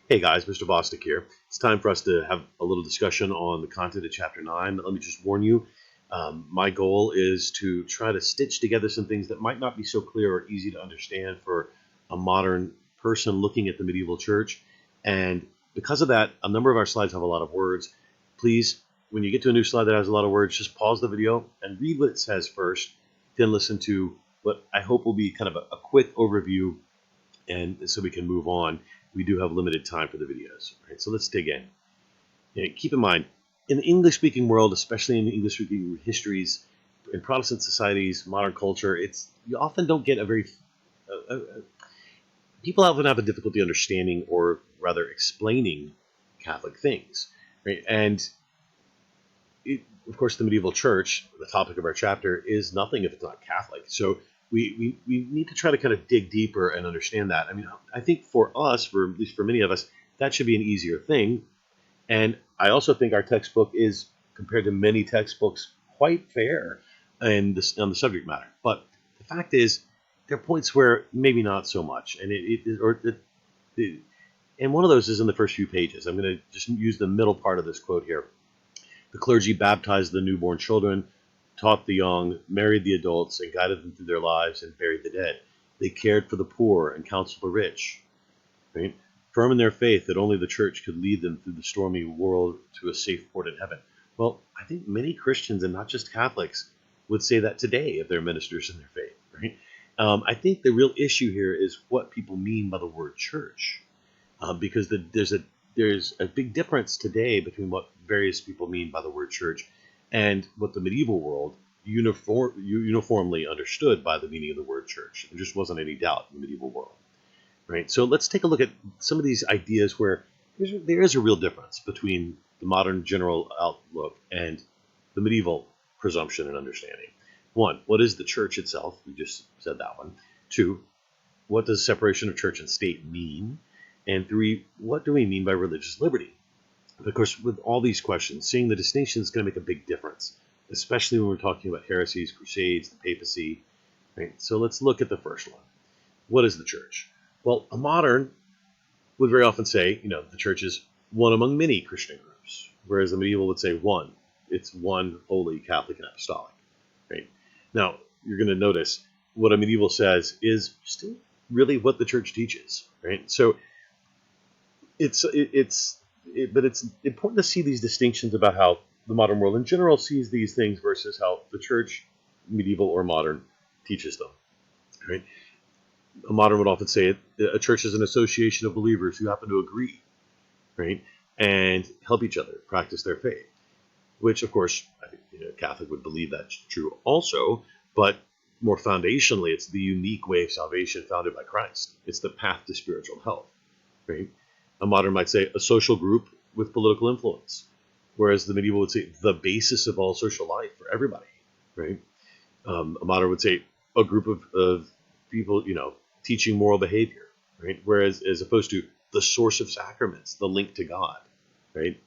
Hey guys, Mr. Bostic here. It's time for us to have a little discussion on the content of Chapter 9. Let me just warn you, my goal is to try to stitch together some things that might not be so clear or easy to understand for a modern person looking at the medieval church. And because of that, a number of our slides have a lot of words. Please, when you get to a new slide that has a lot of words, just pause the video and read what it says first, then listen to what I hope will be kind of a quick overview, and so we can move on. We do have limited time for the videos, right? So let's dig in. Keep in mind, in the English-speaking world, especially in English-speaking histories, in Protestant societies, modern culture, you often don't get people often have a difficulty understanding, or rather explaining, Catholic things, right? And of course, the medieval church, the topic of our chapter, is nothing if it's not Catholic. So we need to try to kind of dig deeper and understand that. I mean, I think for us, at least for many of us, that should be an easier thing. And I also think our textbook is, compared to many textbooks, quite fair on the subject matter. But the fact is, there are points where maybe not so much. And and one of those is in the first few pages. I'm going to just use the middle part of this quote here. The clergy baptized the newborn children, taught the young, married the adults, and guided them through their lives, and buried the dead. They cared for the poor and counseled the rich, right? Firm in their faith that only the church could lead them through the stormy world to a safe port in heaven. Well, I think many Christians, and not just Catholics, would say that today if they're ministers in their faith, right? I think the real issue here is what people mean by the word church, because there's a big difference today between what various people mean by the word church and what the medieval world uniformly understood by the meaning of the word church. There just wasn't any doubt in the medieval world, right? So let's take a look at some of these ideas where there is a real difference between the modern general outlook and the medieval presumption and understanding. 1, what is the church itself? We just said that one. 2, what does separation of church and state mean? And 3, what do we mean by religious liberty? Of course, with all these questions, seeing the distinction is going to make a big difference, especially when we're talking about heresies, crusades, the papacy, right? So let's look at the first one. What is the church? Well, a modern would very often say, the church is one among many Christian groups, whereas the medieval would say one. It's one holy, Catholic, and apostolic, right? Now, you're going to notice what a medieval says is still really what the church teaches, right? So but it's important to see these distinctions about how the modern world in general sees these things versus how the church, medieval or modern, teaches them, right? A modern would often say a church is an association of believers who happen to agree, right, and help each other practice their faith, which, of course, I think a Catholic would believe that's true also, but more foundationally, it's the unique way of salvation founded by Christ. It's the path to spiritual health, right? A modern might say a social group with political influence, whereas the medieval would say the basis of all social life for everybody, right? A modern would say a group of people, teaching moral behavior, right? Whereas, as opposed to the source of sacraments, the link to God, right?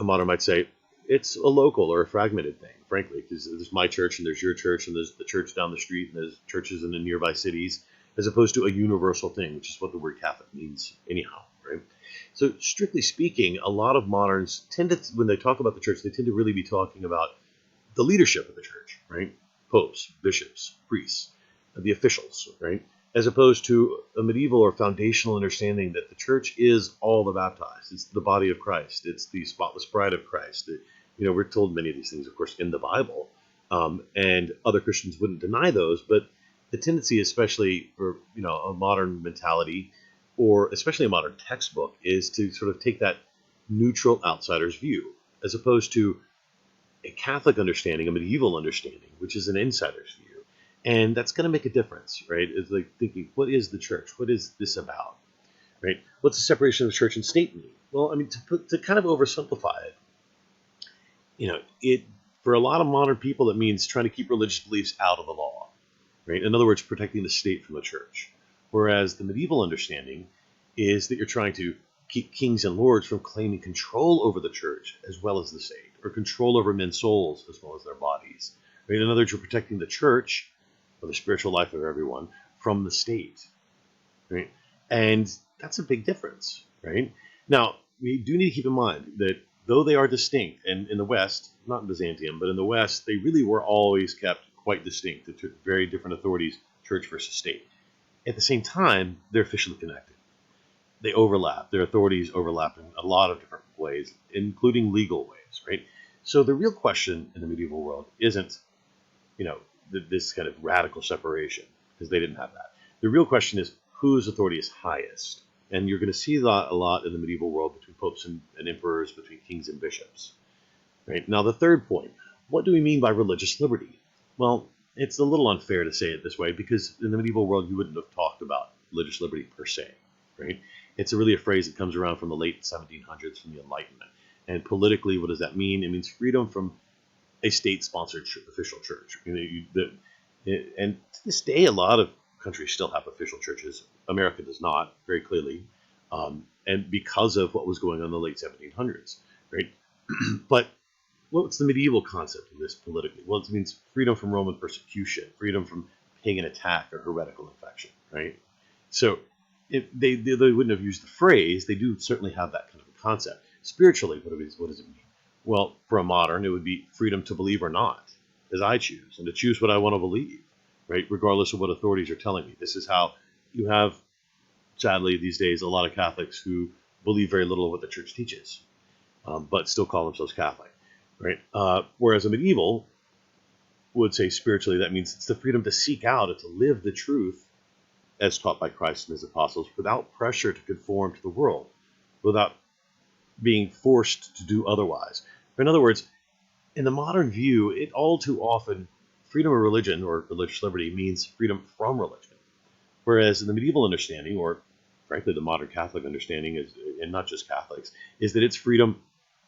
A modern might say it's a local or a fragmented thing, frankly, because there's my church and there's your church and there's the church down the street and there's churches in the nearby cities, as opposed to a universal thing, which is what the word Catholic means anyhow, right? So strictly speaking, a lot of moderns tend to, when they talk about the church, they tend to really be talking about the leadership of the church, right? Popes, bishops, priests, the officials, right? As opposed to a medieval or foundational understanding that the church is all the baptized. It's the body of Christ. It's the spotless bride of Christ. We're told many of these things, of course, in the Bible, and other Christians wouldn't deny those, but the tendency, especially for a modern mentality, or especially a modern textbook, is to sort of take that neutral outsider's view, as opposed to a Catholic understanding, a medieval understanding, which is an insider's view. And that's going to make a difference, right? It's like thinking, what is the church? What is this about, right? What's the separation of church and state mean? Well, I mean, to kind of oversimplify it, for a lot of modern people, it means trying to keep religious beliefs out of the law, right? In other words, protecting the state from the church. Whereas the medieval understanding is that you're trying to keep kings and lords from claiming control over the church as well as the state, or control over men's souls as well as their bodies. Right? In other words, you're protecting the church, or the spiritual life of everyone, from the state. Right? And that's a big difference, right? Now, we do need to keep in mind that though they are distinct, and in the West, not in Byzantium, but in the West, they really were always kept quite distinct. They're very different authorities, church versus state. At the same time, they're officially connected. They overlap. Their authorities overlap in a lot of different ways, including legal ways, right? So the real question in the medieval world isn't, this kind of radical separation, because they didn't have that. The real question is whose authority is highest. And you're going to see that a lot in the medieval world between popes and emperors, between kings and bishops. Right? Now, the third point, what do we mean by religious liberty? Well, it's a little unfair to say it this way, because in the medieval world, you wouldn't have talked about religious liberty per se. Right? It's really a phrase that comes around from the late 1700s, from the Enlightenment. And politically, what does that mean? It means freedom from a state-sponsored official church. And to this day, a lot of countries still have official churches. America does not, very clearly, and because of what was going on in the late 1700s, right? But what's the medieval concept of this politically? Well, it means freedom from Roman persecution, freedom from pagan attack or heretical infection, right? So if they wouldn't have used the phrase, they do certainly have that kind of a concept. Spiritually, what does it mean? Well, for a modern, it would be freedom to believe or not, as I choose, and to choose what I want to believe, right? Regardless of what authorities are telling me. This is how you have, sadly, these days, a lot of Catholics who believe very little of what the church teaches, but still call themselves Catholic, right? Whereas a medieval would say spiritually, that means it's the freedom to seek out and to live the truth as taught by Christ and his apostles without pressure to conform to the world, without being forced to do otherwise. In other words, in the modern view, it all too often, freedom of religion or religious liberty means freedom from religion. Whereas in the medieval understanding, or frankly the modern Catholic understanding, is, and not just Catholics, is that it's freedom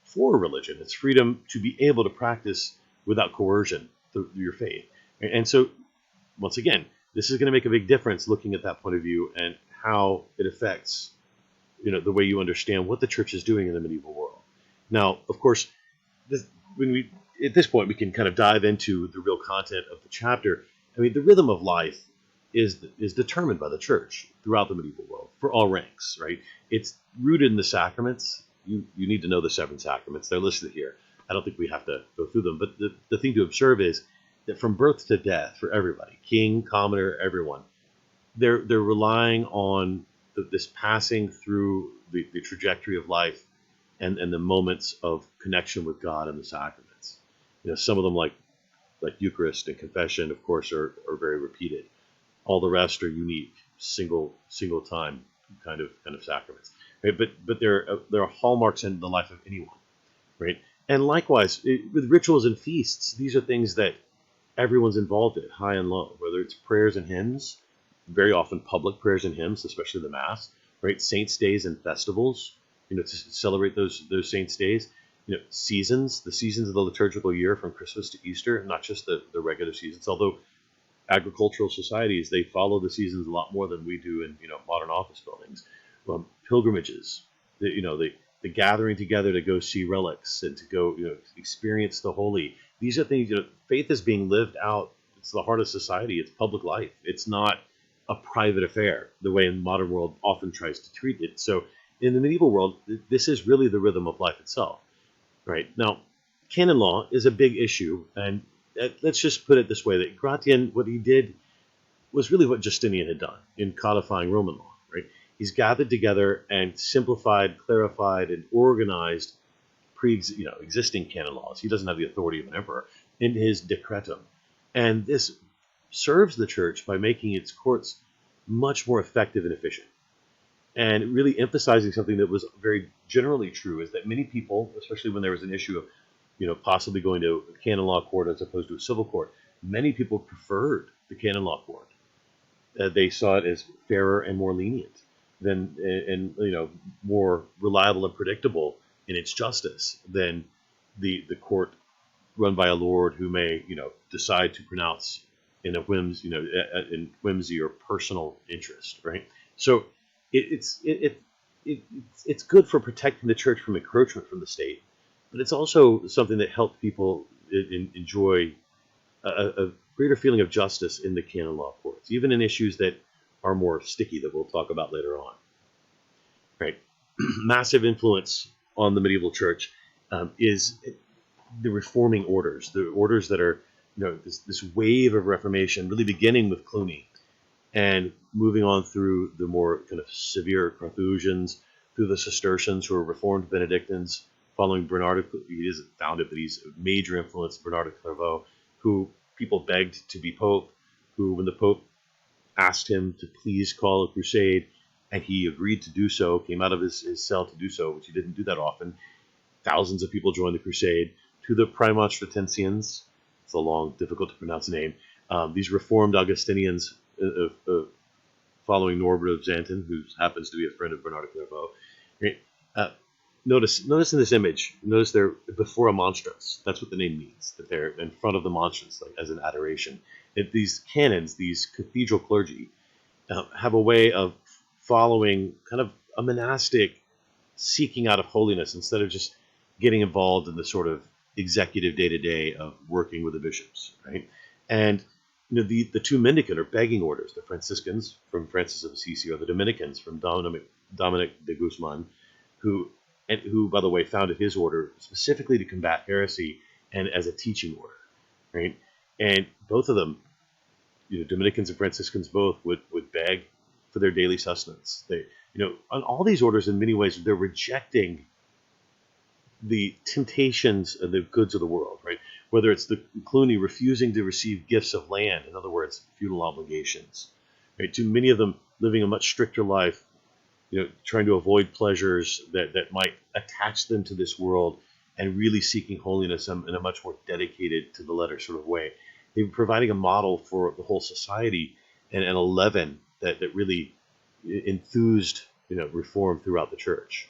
for religion. It's freedom to be able to practice without coercion through your faith. And so, once again, this is going to make a big difference looking at that point of view and how it affects the way you understand what the church is doing in the medieval world. Now, of course, at this point, we can kind of dive into the real content of the chapter. I mean, the rhythm of life is determined by the church throughout the medieval world for all ranks, right? It's rooted in the sacraments. You need to know the 7 sacraments. They're listed here. I don't think we have to go through them, but the thing to observe is that from birth to death, for everybody, king, commoner, everyone, they're relying on this passing through the trajectory of life and the moments of connection with God and the sacraments. Some of them like Eucharist and confession, of course, are very repeated. All the rest are unique, single time kind of sacraments. Right? But there are hallmarks in the life of anyone, right? And likewise, with rituals and feasts, these are things that everyone's involved in, high and low, whether it's prayers and hymns, very often public prayers and hymns, especially the Mass, right? Saints' days and festivals, to celebrate those saints' days. The seasons of the liturgical year from Christmas to Easter, not just the regular seasons, although agricultural societies, they follow the seasons a lot more than we do in modern office buildings. Pilgrimages, the gathering together to go see relics and to go experience the holy. These are things, faith is being lived out. It's the heart of society. It's public life. It's not a private affair the way in the modern world often tries to treat it. So in the medieval world, this is really the rhythm of life itself. Right? Now, canon law is a big issue, and let's just put it this way, that Gratian, what he did was really what Justinian had done in codifying Roman law. Right? He's gathered together and simplified, clarified, and organized existing canon laws. He doesn't have the authority of an emperor in his decretum. And this serves the church by making its courts much more effective and efficient. And really emphasizing something that was very generally true, is that many people, especially when there was an issue of possibly going to a canon law court as opposed to a civil court, many people preferred the canon law court. They saw it as fairer and more lenient and more reliable and predictable in its justice than the court run by a lord who may decide to pronounce in a whimsy or personal interest, right? So it's good for protecting the church from encroachment from the state, but it's also something that helped people enjoy a greater feeling of justice in the canon law courts, even in issues that are more sticky that we'll talk about later on. right? Massive influence on the medieval church is the reforming orders, the orders that are, this wave of Reformation, really beginning with Cluny and moving on through the more kind of severe Carthusians, through the Cistercians, who are Reformed Benedictines, following Bernard. He isn't founded, but he's a major influence, Bernard of Clairvaux, who people begged to be pope, who, when the pope asked him to please call a crusade, and he agreed to do so, came out of his cell to do so, which he didn't do that often. Thousands of people joined the crusade. To the Premonstratensians, it's a long, difficult to pronounce name, these Reformed Augustinians following Norbert of Xanten, who happens to be a friend of Bernard of Clairvaux. Right? Notice in this image, notice they're before a monstrance. That's what the name means, that they're in front of the monstrance, like as an adoration. These canons, these cathedral clergy, have a way of following kind of a monastic seeking out of holiness instead of just getting involved in the sort of executive day-to-day of working with the bishops, right? And the two mendicant or begging orders, the Franciscans from Francis of Assisi, or the Dominicans from Dominic de Guzman, who, by the way, founded his order specifically to combat heresy and as a teaching order, right? And both of them, Dominicans and Franciscans both would beg for their daily sustenance. They, on all these orders, in many ways, they're rejecting the temptations and the goods of the world, right? Whether it's the Cluny refusing to receive gifts of land, in other words, feudal obligations, right? To many of them living a much stricter life, trying to avoid pleasures that might attach them to this world, and really seeking holiness in a much more dedicated to the letter sort of way. They were providing a model for the whole society and a leaven that really enthused, reform throughout the church.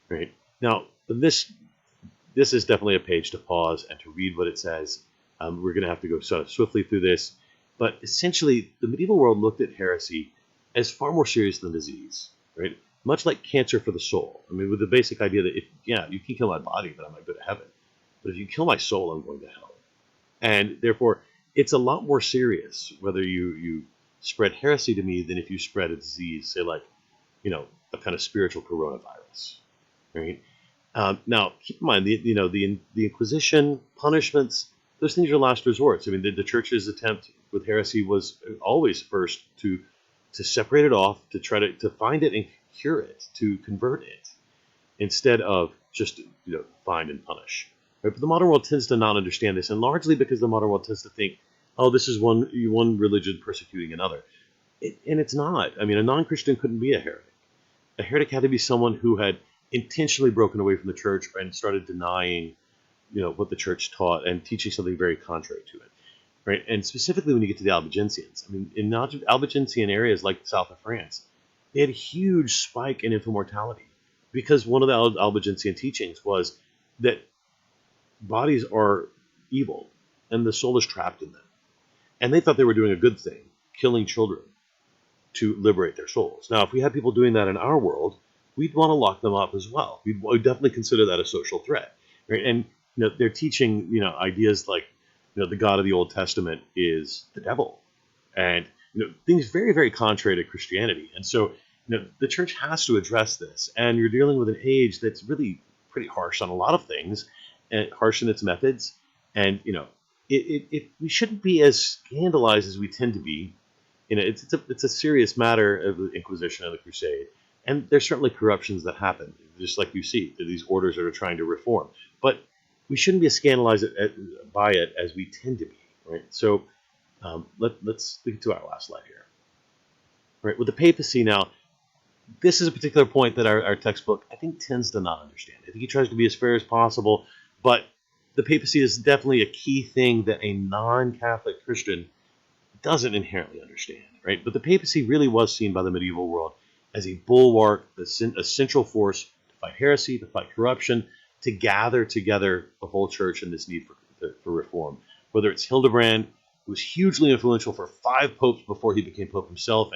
Right? Now, this is definitely a page to pause and to read what it says. We're going to have to go sort of swiftly through this. But essentially, the medieval world looked at heresy as far more serious than disease, right? Much like cancer for the soul. I mean, with the basic idea that, you can kill my body, but I might go to heaven. But if you kill my soul, I'm going to hell. And therefore, it's a lot more serious whether you spread heresy to me than if you spread a disease, say like, a kind of spiritual coronavirus, right? Now, keep in mind, the Inquisition, punishments, those things are last resorts. I mean, the church's attempt with heresy was always first to separate it off, to try to find it and cure it, to convert it, instead of just, find and punish. Right? But the modern world tends to not understand this, and largely because the modern world tends to think, oh, this is one religion persecuting another. And it's not. I mean, a non-Christian couldn't be a heretic. A heretic had to be someone who had intentionally broken away from the church and started denying, what the church taught and teaching something very contrary to it, right? And specifically when you get to the Albigensians, I mean, in Albigensian areas like the south of France, they had a huge spike in infant mortality because one of the Albigensian teachings was that bodies are evil and the soul is trapped in them. And they thought they were doing a good thing, killing children to liberate their souls. Now, if we had people doing that in our world, we'd want to lock them up as well. We'd definitely consider that a social threat, right? And they're teaching ideas like the God of the Old Testament is the devil, and things very, very contrary to Christianity. And so the church has to address this. And you're dealing with an age that's really pretty harsh on a lot of things, and harsh in its methods. And we shouldn't be as scandalized as we tend to be. It's a serious matter of the Inquisition and the Crusade. And there's certainly corruptions that happen, just like you see, these orders that are trying to reform. But we shouldn't be as scandalized by it as we tend to be, right? So let's get to our last slide here. Right, with the papacy now, this is a particular point that our textbook, I think, tends to not understand. I think he tries to be as fair as possible, but the papacy is definitely a key thing that a non-Catholic Christian doesn't inherently understand, right? But the papacy really was seen by the medieval world as a bulwark, a central force to fight heresy, to fight corruption, to gather together the whole church in this need for reform. Whether it's Hildebrand, who was hugely influential for 5 popes before he became pope himself,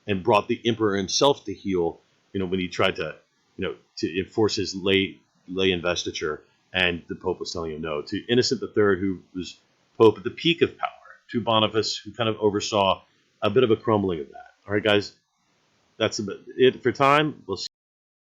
and brought the emperor himself to heel, when he tried to enforce his lay investiture, and the pope was telling him no. To Innocent III, who was pope at the peak of power. To Boniface, who kind of oversaw a bit of a crumbling of that. All right, guys. that's about it for time. We'll see.